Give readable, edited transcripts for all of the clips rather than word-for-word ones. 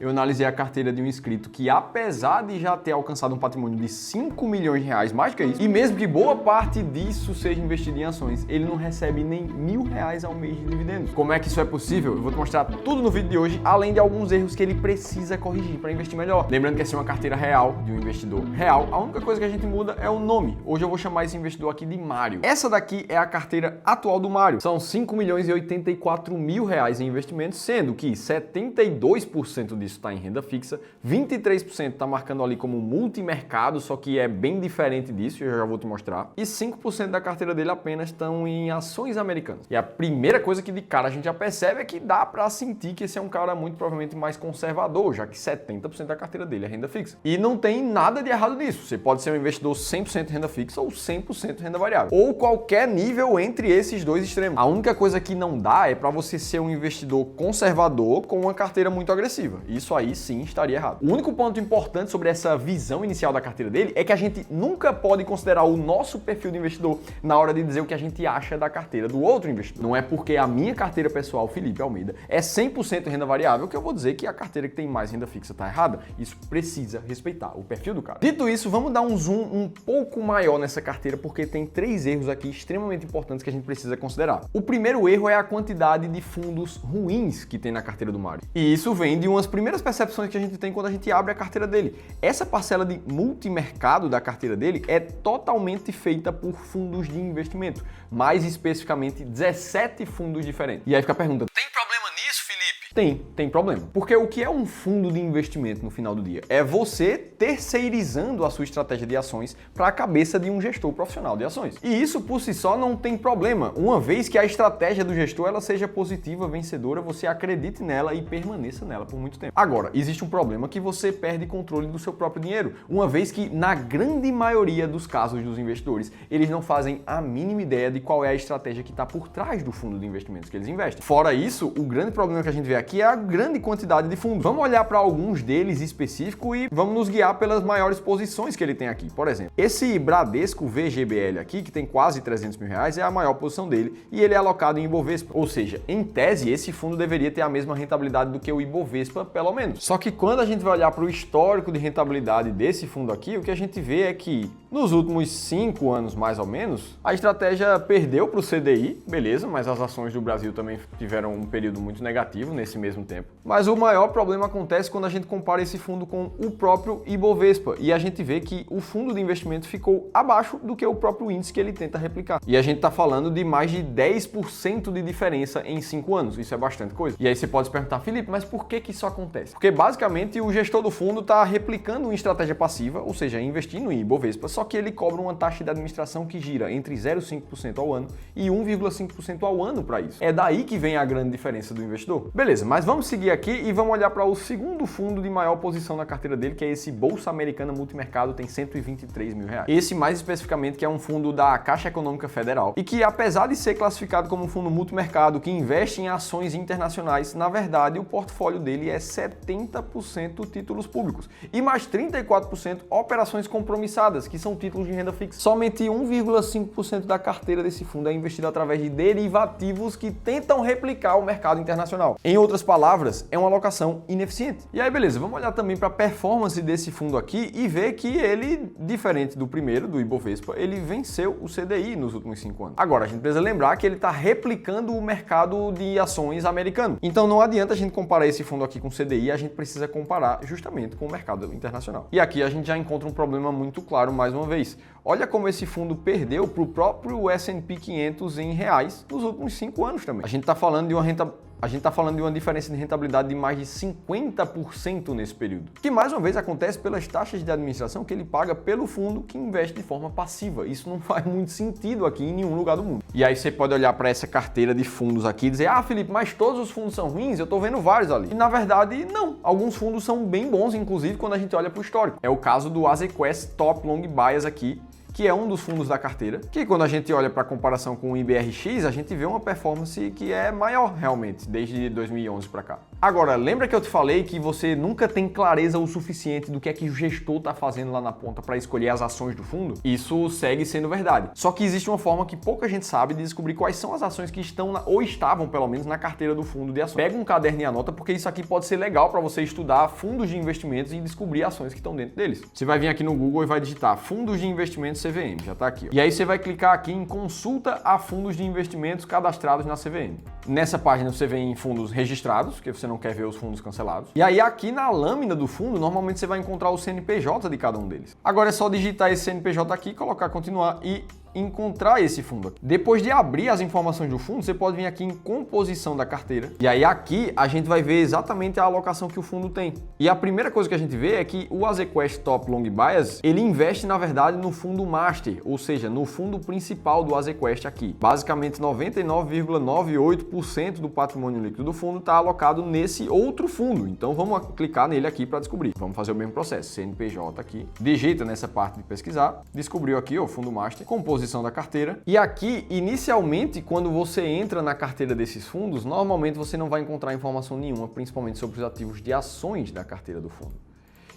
eu analisei a carteira de um inscrito que, apesar de já ter alcançado um patrimônio de 5 milhões de reais, mais que isso, e mesmo que boa parte disso seja investido em ações, ele não recebe nem R$1.000 ao mês de dividendos. Como é que isso é possível? Eu vou te mostrar tudo no vídeo de hoje, além de alguns erros que ele precisa corrigir para investir melhor. Lembrando que essa é uma carteira real de um investidor real. A única coisa que a gente muda é o nome. Hoje eu vou chamar esse investidor aqui de Mário. Essa daqui é a carteira atual do Mário. São 5 milhões e 84 mil reais em investimentos, sendo que 72% disso está em renda fixa, 23% está marcando ali como multimercado, só que é bem diferente disso, eu já vou te mostrar, e 5% da carteira dele apenas estão em ações americanas. E a primeira coisa que de cara a gente já percebe é que dá para sentir que esse é um cara muito provavelmente mais conservador, já que 70% da carteira dele é renda fixa. E não tem nada de errado nisso. Você pode ser um investidor 100% renda fixa ou 100% renda variável, ou qualquer nível entre esses dois extremos. A única coisa que não dá é para você ser um investidor conservador com uma carteira muito agressiva. Isso aí sim estaria errado. O único ponto importante sobre essa visão inicial da carteira dele é que a gente nunca pode considerar o nosso perfil de investidor na hora de dizer o que a gente acha da carteira do outro investidor. Não é porque a minha carteira pessoal, Felipe Almeida, é 100% renda variável que eu vou dizer que a carteira que tem mais renda fixa está errada. Isso precisa respeitar o perfil do cara. Dito isso, vamos dar um zoom um pouco maior nessa carteira, porque tem 3 erros aqui extremamente importantes que a gente precisa considerar. O primeiro erro é a quantidade de fundos ruins que tem na carteira do Mário. E isso vem de umas primeiras percepções que a gente tem quando a gente abre a carteira dele. Essa parcela de multimercado da carteira dele é totalmente feita por fundos de investimento, mais especificamente 17 fundos diferentes. E aí fica a pergunta: tem problema nisso, Felipe? Tem problema. Porque o que é um fundo de investimento no final do dia? É você terceirizando a sua estratégia de ações para a cabeça de um gestor profissional de ações. E isso por si só não tem problema, uma vez que a estratégia do gestor ela seja positiva, vencedora, você acredite nela e permaneça nela por muito tempo. Agora, existe um problema que você perde controle do seu próprio dinheiro, uma vez que na grande maioria dos casos dos investidores, eles não fazem a mínima ideia de qual é a estratégia que está por trás do fundo de investimentos que eles investem. Fora isso, o grande problema que a gente vê aqui é a grande quantidade de fundos. Vamos olhar para alguns deles específicos e vamos nos guiar pelas maiores posições que ele tem aqui. Por exemplo, esse Bradesco VGBL aqui, que tem quase 300 mil reais, é a maior posição dele e ele é alocado em Ibovespa. Ou seja, em tese, esse fundo deveria ter a mesma rentabilidade do que o Ibovespa, pelo menos. Só que quando a gente vai olhar para o histórico de rentabilidade desse fundo aqui, o que a gente vê é que nos últimos 5 anos, mais ou menos, a estratégia perdeu para o CDI, beleza, mas as ações do Brasil também tiveram um período muito negativo nesse mesmo tempo. Mas o maior problema acontece quando a gente compara esse fundo com o próprio Ibovespa e a gente vê que o fundo de investimento ficou abaixo do que o próprio índice que ele tenta replicar. E a gente está falando de mais de 10% de diferença em 5 anos. Isso é bastante coisa. E aí você pode se perguntar: Felipe, mas por que isso acontece? Porque basicamente o gestor do fundo está replicando uma estratégia passiva, ou seja, investindo em Ibovespa, só que ele cobra uma taxa de administração que gira entre 0,5% ao ano e 1,5% ao ano para isso. É daí que vem a grande diferença do investidor. Beleza, mas vamos seguir aqui e vamos olhar para o segundo fundo de maior posição na carteira dele, que é esse Bolsa Americana Multimercado, tem 123 mil reais. Esse mais especificamente que é um fundo da Caixa Econômica Federal e que, apesar de ser classificado como um fundo multimercado que investe em ações internacionais, na verdade o portfólio dele é 70% títulos públicos e mais 34% operações compromissadas, que são títulos de renda fixa. Somente 1,5% da carteira desse fundo é investido através de derivativos que tentam replicar o mercado internacional. Em outras palavras, é uma alocação ineficiente. E aí, beleza, vamos olhar também para a performance desse fundo aqui e ver que ele, diferente do primeiro, do Ibovespa, ele venceu o CDI nos últimos 5 anos. Agora, a gente precisa lembrar que ele está replicando o mercado de ações americano. Então não adianta a gente comparar esse fundo aqui com o CDI, a gente precisa comparar justamente com o mercado internacional. E aqui a gente já encontra um problema muito claro mais uma vez. Olha como esse fundo perdeu para o próprio S&P 500 em reais nos últimos 5 anos também. A gente está falando de uma diferença de rentabilidade de mais de 50% nesse período, que mais uma vez acontece pelas taxas de administração que ele paga pelo fundo que investe de forma passiva. Isso não faz muito sentido aqui em nenhum lugar do mundo. E aí você pode olhar para essa carteira de fundos aqui e dizer: ah, Felipe, mas todos os fundos são ruins? Eu estou vendo vários ali. E na verdade, não. Alguns fundos são bem bons, inclusive quando a gente olha para o histórico. É o caso do Azequest Top Long Bias aqui, que é um dos fundos da carteira, que quando a gente olha para a comparação com o IBRX, a gente vê uma performance que é maior realmente, desde 2011 para cá. Agora, lembra que eu te falei que você nunca tem clareza o suficiente do que é que o gestor está fazendo lá na ponta para escolher as ações do fundo? Isso segue sendo verdade. Só que existe uma forma que pouca gente sabe de descobrir quais são as ações que estão ou estavam, pelo menos, na carteira do fundo de ações. Pega um caderno e anota, porque isso aqui pode ser legal para você estudar fundos de investimentos e descobrir ações que estão dentro deles. Você vai vir aqui no Google e vai digitar fundos de investimentos CVM, já está aqui. Ó. E aí você vai clicar aqui em consulta a fundos de investimentos cadastrados na CVM. Nessa página você vem em fundos registrados, porque você não quer ver os fundos cancelados. E aí aqui na lâmina do fundo, normalmente você vai encontrar o CNPJ de cada um deles. Agora é só digitar esse CNPJ aqui, colocar continuar e encontrar esse fundo aqui. Depois de abrir as informações do fundo, você pode vir aqui em composição da carteira. E aí aqui a gente vai ver exatamente a alocação que o fundo tem. E a primeira coisa que a gente vê é que o Azequest Top Long Bias, ele investe na verdade no fundo master, ou seja, no fundo principal do Azequest aqui. Basicamente 99,98% do patrimônio líquido do fundo está alocado nesse outro fundo. Então vamos clicar nele aqui para descobrir. Vamos fazer o mesmo processo. CNPJ aqui, digita nessa parte de pesquisar, descobriu aqui o fundo master, composição da carteira. E aqui, inicialmente, quando você entra na carteira desses fundos, normalmente você não vai encontrar informação nenhuma, principalmente sobre os ativos de ações da carteira do fundo.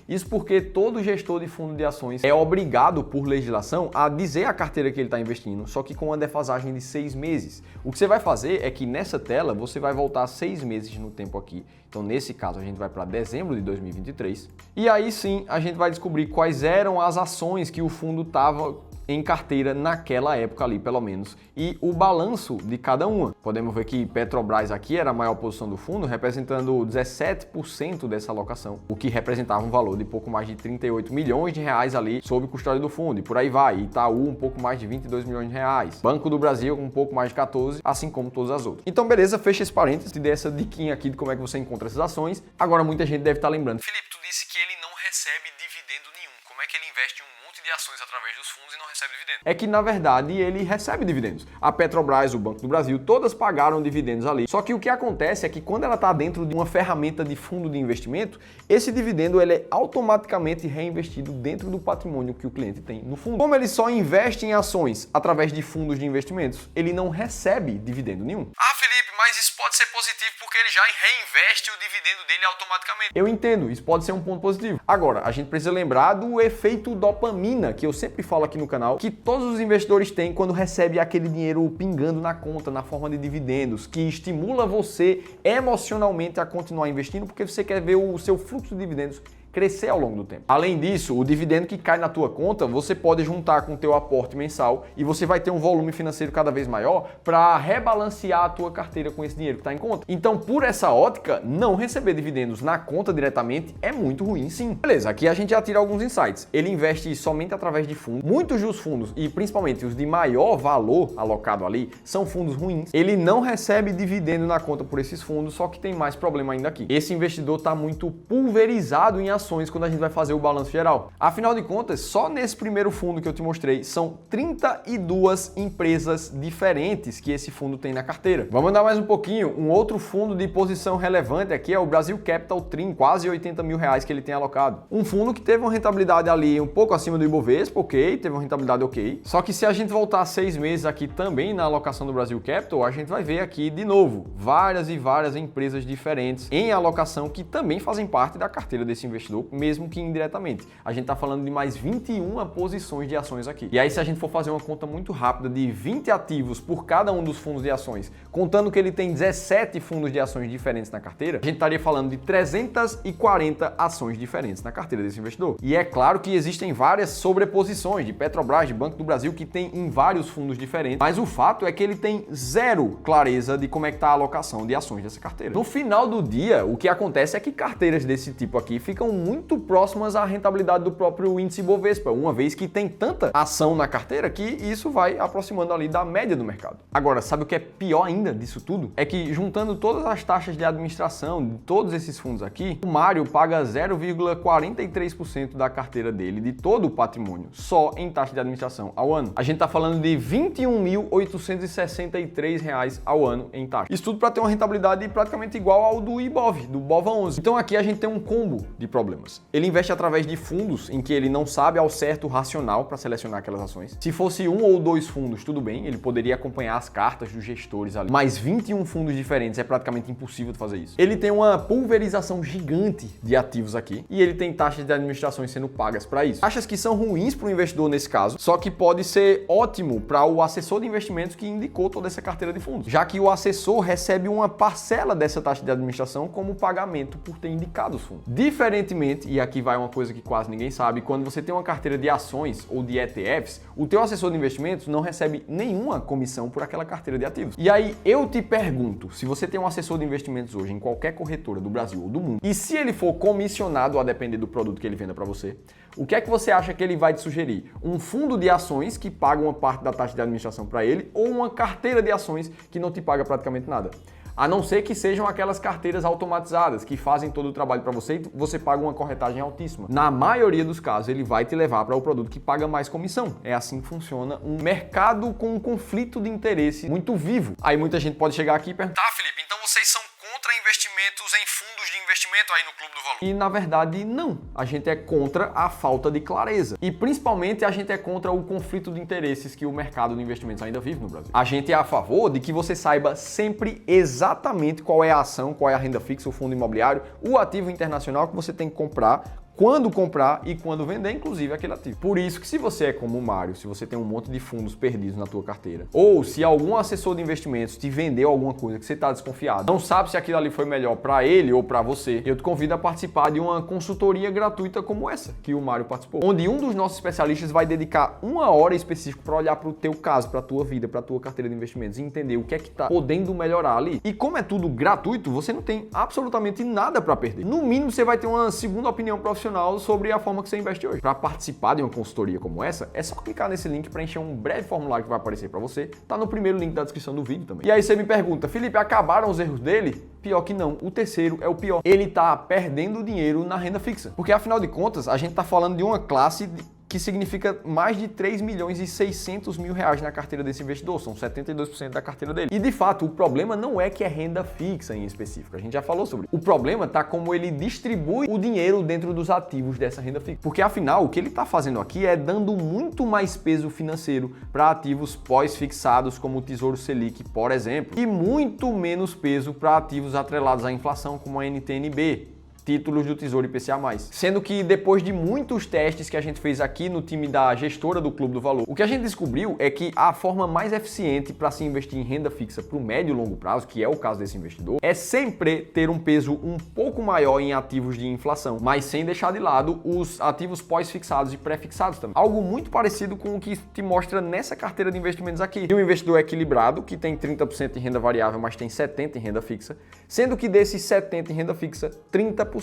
Isso porque todo gestor de fundo de ações é obrigado por legislação a dizer a carteira que ele está investindo, só que com uma defasagem de 6 meses. O que você vai fazer é que nessa tela você vai voltar 6 meses no tempo aqui. Então nesse caso a gente vai para dezembro de 2023 e aí sim a gente vai descobrir quais eram as ações que o fundo estava em carteira naquela época ali, pelo menos, e o balanço de cada uma. Podemos ver que Petrobras aqui era a maior posição do fundo, representando 17% dessa alocação, o que representava um valor de pouco mais de 38 milhões de reais ali sob custódia do fundo, e por aí vai. Itaú um pouco mais de 22 milhões de reais, Banco do Brasil um pouco mais de 14, assim como todas as outras. Então beleza, fecha esse parênteses, te dei essa diquinha aqui de como é que você encontra essas ações. Agora muita gente deve estar lembrando: Felipe, tu disse que ele não recebe dividendo nenhum, como é que ele investe um monte de ações através dos fundos e não recebe dividendos? É que na verdade ele recebe dividendos. A Petrobras, o Banco do Brasil, todas pagaram dividendos ali. Só que o que acontece é que quando ela está dentro de uma ferramenta de fundo de investimento, esse dividendo ele é automaticamente reinvestido dentro do patrimônio que o cliente tem no fundo. Como ele só investe em ações através de fundos de investimentos, ele não recebe dividendo nenhum. Ah, Felipe, mas isso pode ser positivo porque ele já reinveste o dividendo dele automaticamente. Eu entendo, isso pode ser um ponto positivo. Agora, a gente precisa lembrar do efeito dopamina, que eu sempre falo aqui no canal, que todos os investidores têm quando recebem aquele dinheiro pingando na conta, na forma de dividendos, que estimula você emocionalmente a continuar investindo, porque você quer ver o seu fluxo de dividendos crescer ao longo do tempo. Além disso, o dividendo que cai na tua conta, você pode juntar com o teu aporte mensal e você vai ter um volume financeiro cada vez maior para rebalancear a tua carteira com esse dinheiro que está em conta. Então, por essa ótica, não receber dividendos na conta diretamente é muito ruim, sim. Beleza, aqui a gente já tira alguns insights. Ele investe somente através de fundos. Muitos dos fundos, e principalmente os de maior valor alocado ali, são fundos ruins. Ele não recebe dividendo na conta por esses fundos, só que tem mais problema ainda aqui. Esse investidor está muito pulverizado em ações quando a gente vai fazer o balanço geral. Afinal de contas, só nesse primeiro fundo que eu te mostrei, são 32 empresas diferentes que esse fundo tem na carteira. Vamos andar mais um pouquinho. Um outro fundo de posição relevante aqui é o Brasil Capital Trim, quase 80 mil reais que ele tem alocado. Um fundo que teve uma rentabilidade ali um pouco acima do Ibovespa, ok, teve uma rentabilidade ok. Só que se a gente voltar 6 meses aqui também na alocação do Brasil Capital, a gente vai ver aqui de novo várias e várias empresas diferentes em alocação que também fazem parte da carteira desse investidor, mesmo que indiretamente. A gente está falando de mais 21 posições de ações aqui. E aí, se a gente for fazer uma conta muito rápida de 20 ativos por cada um dos fundos de ações, contando que ele tem 17 fundos de ações diferentes na carteira, a gente estaria falando de 340 ações diferentes na carteira desse investidor. E é claro que existem várias sobreposições de Petrobras, de Banco do Brasil, que tem em vários fundos diferentes, mas o fato é que ele tem zero clareza de como é que está a alocação de ações dessa carteira. No final do dia, o que acontece é que carteiras desse tipo aqui ficam muito próximas à rentabilidade do próprio índice Bovespa, uma vez que tem tanta ação na carteira que isso vai aproximando ali da média do mercado. Agora, sabe o que é pior ainda disso tudo? É que juntando todas as taxas de administração de todos esses fundos aqui, o Mário paga 0,43% da carteira dele, de todo o patrimônio, só em taxa de administração ao ano. A gente tá falando de R$ 21.863 ao ano em taxa. Isso tudo para ter uma rentabilidade praticamente igual ao do Ibov, do BOVA 11. Então aqui a gente tem um combo de problemas. problemas. Ele investe através de fundos em que ele não sabe ao certo o racional para selecionar aquelas ações. Se fosse um ou dois fundos, tudo bem, ele poderia acompanhar as cartas dos gestores ali. Mas 21 fundos diferentes é praticamente impossível de fazer isso. Ele tem uma pulverização gigante de ativos aqui e ele tem taxas de administração sendo pagas para isso. Taxas que são ruins para o investidor nesse caso, só que pode ser ótimo para o assessor de investimentos que indicou toda essa carteira de fundos, já que o assessor recebe uma parcela dessa taxa de administração como pagamento por ter indicado os fundos. Diferentemente, e aqui vai uma coisa que quase ninguém sabe, quando você tem uma carteira de ações ou de ETFs, o teu assessor de investimentos não recebe nenhuma comissão por aquela carteira de ativos. E aí eu te pergunto, se você tem um assessor de investimentos hoje em qualquer corretora do Brasil ou do mundo, e se ele for comissionado a depender do produto que ele venda para você, o que é que você acha que ele vai te sugerir? Um fundo de ações que paga uma parte da taxa de administração para ele ou uma carteira de ações que não te paga praticamente nada? A não ser que sejam aquelas carteiras automatizadas que fazem todo o trabalho para você e você paga uma corretagem altíssima. Na maioria dos casos, ele vai te levar para o produto que paga mais comissão. É assim que funciona um mercado com um conflito de interesse muito vivo. Aí muita gente pode chegar aqui e perguntar: "Tá, Felipe, então vocês são contra investimentos em fundos de investimento aí no Clube do Valor?" E na verdade não, a gente é contra a falta de clareza e principalmente a gente é contra o conflito de interesses que o mercado de investimentos ainda vive no Brasil. A gente é a favor de que você saiba sempre exatamente qual é a ação, qual é a renda fixa, o fundo imobiliário, o ativo internacional que você tem que comprar, quando comprar e quando vender, inclusive, aquele ativo. Por isso que se você é como o Mário, se você tem um monte de fundos perdidos na tua carteira, ou se algum assessor de investimentos te vendeu alguma coisa que você está desconfiado, não sabe se aquilo ali foi melhor para ele ou para você, eu te convido a participar de uma consultoria gratuita como essa, que o Mário participou, onde um dos nossos especialistas vai dedicar uma hora específica para olhar para o teu caso, para a tua vida, para a tua carteira de investimentos e entender o que é que está podendo melhorar ali. E como é tudo gratuito, você não tem absolutamente nada para perder. No mínimo, você vai ter uma segunda opinião profissional sobre a forma que você investe hoje. Para participar de uma consultoria como essa, é só clicar nesse link, preencher um breve formulário que vai aparecer para você. Tá no primeiro link da descrição do vídeo também. E aí você me pergunta: "Felipe, acabaram os erros dele?" Pior que não. O terceiro é o pior. Ele tá perdendo dinheiro na renda fixa. Porque afinal de contas, a gente tá falando de uma classe que significa mais de 3 milhões e 600 mil reais na carteira desse investidor, são 72% da carteira dele. E de fato, o problema não é que é renda fixa em específico, a gente já falou sobre isso. O problema tá como ele distribui o dinheiro dentro dos ativos dessa renda fixa. Porque afinal, o que ele tá fazendo aqui é dando muito mais peso financeiro para ativos pós-fixados como o Tesouro Selic, por exemplo, e muito menos peso para ativos atrelados à inflação como a NTN-B, títulos do Tesouro IPCA+. Sendo que depois de muitos testes que a gente fez aqui no time da gestora do Clube do Valor, o que a gente descobriu é que a forma mais eficiente para se investir em renda fixa para o médio e longo prazo, que é o caso desse investidor, é sempre ter um peso um pouco maior em ativos de inflação, mas sem deixar de lado os ativos pós-fixados e pré-fixados também. Algo muito parecido com o que te mostra nessa carteira de investimentos aqui. E um investidor equilibrado, que tem 30% em renda variável, mas tem 70% em renda fixa, sendo que desses 70% em renda fixa, 30%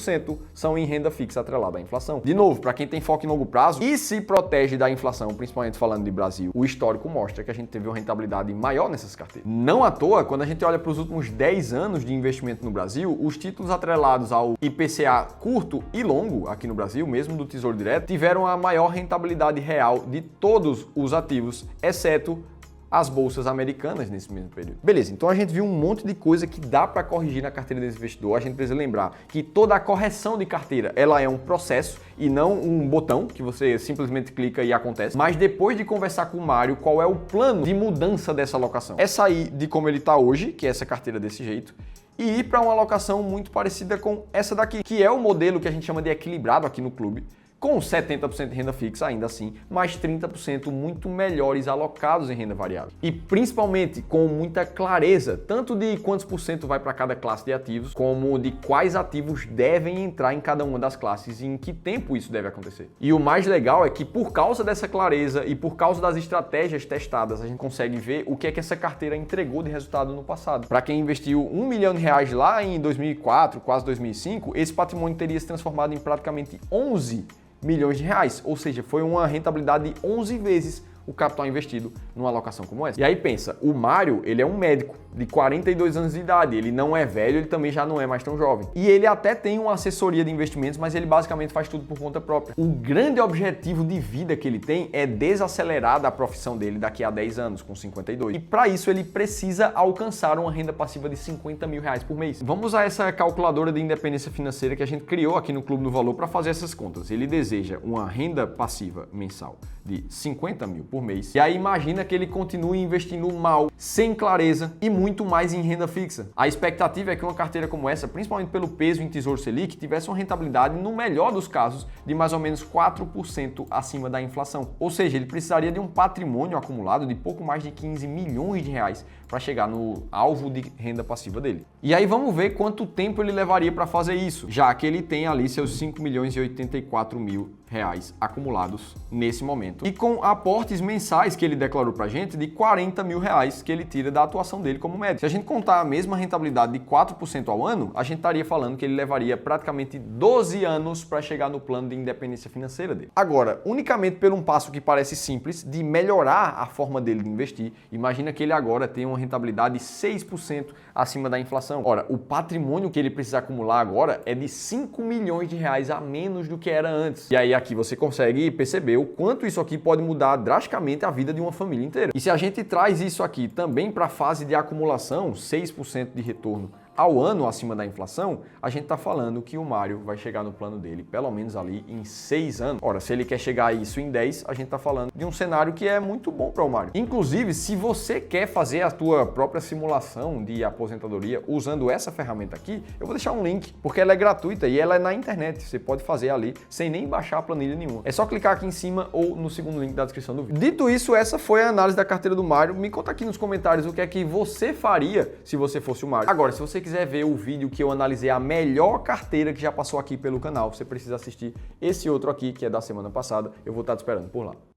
são em renda fixa atrelada à inflação. De novo, para quem tem foco em longo prazo e se protege da inflação, principalmente falando de Brasil, o histórico mostra que a gente teve uma rentabilidade maior nessas carteiras. Não à toa, quando a gente olha para os últimos 10 anos de investimento no Brasil, os títulos atrelados ao IPCA curto e longo aqui no Brasil, mesmo do Tesouro Direto, tiveram a maior rentabilidade real de todos os ativos, exceto as bolsas americanas nesse mesmo período. Beleza, então a gente viu um monte de coisa que dá para corrigir na carteira desse investidor. A gente precisa lembrar que toda a correção de carteira, ela é um processo e não um botão que você simplesmente clica e acontece. Mas depois de conversar com o Mário, qual é o plano de mudança dessa alocação? É sair de como ele está hoje, que é essa carteira desse jeito, e ir para uma alocação muito parecida com essa daqui, que é o modelo que a gente chama de equilibrado aqui no clube, com 70% de renda fixa ainda assim, mais 30% muito melhores alocados em renda variável. E principalmente com muita clareza, tanto de quantos por cento vai para cada classe de ativos, como de quais ativos devem entrar em cada uma das classes e em que tempo isso deve acontecer. E o mais legal é que por causa dessa clareza e por causa das estratégias testadas, a gente consegue ver o que é que essa carteira entregou de resultado no passado. Para quem investiu R$1 milhão lá em 2004, quase 2005, esse patrimônio teria se transformado em praticamente 11 milhões de reais, ou seja, foi uma rentabilidade de 11 vezes o capital investido numa alocação como essa. E aí pensa, o Mário, ele é um médico de 42 anos de idade, ele não é velho, ele também já não é mais tão jovem. E ele até tem uma assessoria de investimentos, mas ele basicamente faz tudo por conta própria. O grande objetivo de vida que ele tem é desacelerar da profissão dele daqui a 10 anos, com 52. E para isso ele precisa alcançar uma renda passiva de 50 mil reais por mês. Vamos usar essa calculadora de independência financeira que a gente criou aqui no Clube do Valor para fazer essas contas. Ele deseja uma renda passiva mensal de 50 mil por mês. E aí imagina que ele continue investindo mal, sem clareza e muito mais em renda fixa. A expectativa é que uma carteira como essa, principalmente pelo peso em Tesouro Selic, tivesse uma rentabilidade, no melhor dos casos, de mais ou menos 4% acima da inflação. Ou seja, ele precisaria de um patrimônio acumulado de pouco mais de 15 milhões de reais para chegar no alvo de renda passiva dele. E aí vamos ver quanto tempo ele levaria para fazer isso, já que ele tem ali seus 5 milhões e 84 mil reais acumulados nesse momento. E com aportes mensais que ele declarou pra gente de 40 mil reais que ele tira da atuação dele como médico. Se a gente contar a mesma rentabilidade de 4% ao ano, a gente estaria falando que ele levaria praticamente 12 anos para chegar no plano de independência financeira dele. Agora, unicamente por um passo que parece simples de melhorar a forma dele de investir, imagina que ele agora tem uma rentabilidade de 6% acima da inflação. Ora, o patrimônio que ele precisa acumular agora é de 5 milhões de reais a menos do que era antes. E aí aqui você consegue perceber o quanto isso aqui pode mudar drasticamente a vida de uma família inteira. E se a gente traz isso aqui também para a fase de acumulação, 6% de retorno ao ano acima da inflação, a gente está falando que o Mário vai chegar no plano dele, pelo menos ali em 6 anos. Ora, se ele quer chegar a isso em 10, a gente está falando de um cenário que é muito bom para o Mário. Inclusive, se você quer fazer a tua própria simulação de aposentadoria usando essa ferramenta aqui, eu vou deixar um link, porque ela é gratuita e ela é na internet. Você pode fazer ali sem nem baixar a planilha nenhuma. É só clicar aqui em cima ou no segundo link da descrição do vídeo. Dito isso, essa foi a análise da carteira do Mário. Me conta aqui nos comentários o que é que você faria se você fosse o Mário. Agora, se você quiser ver o vídeo que eu analisei a melhor carteira que já passou aqui pelo canal, você precisa assistir esse outro aqui, que é da semana passada. Eu vou estar te esperando por lá.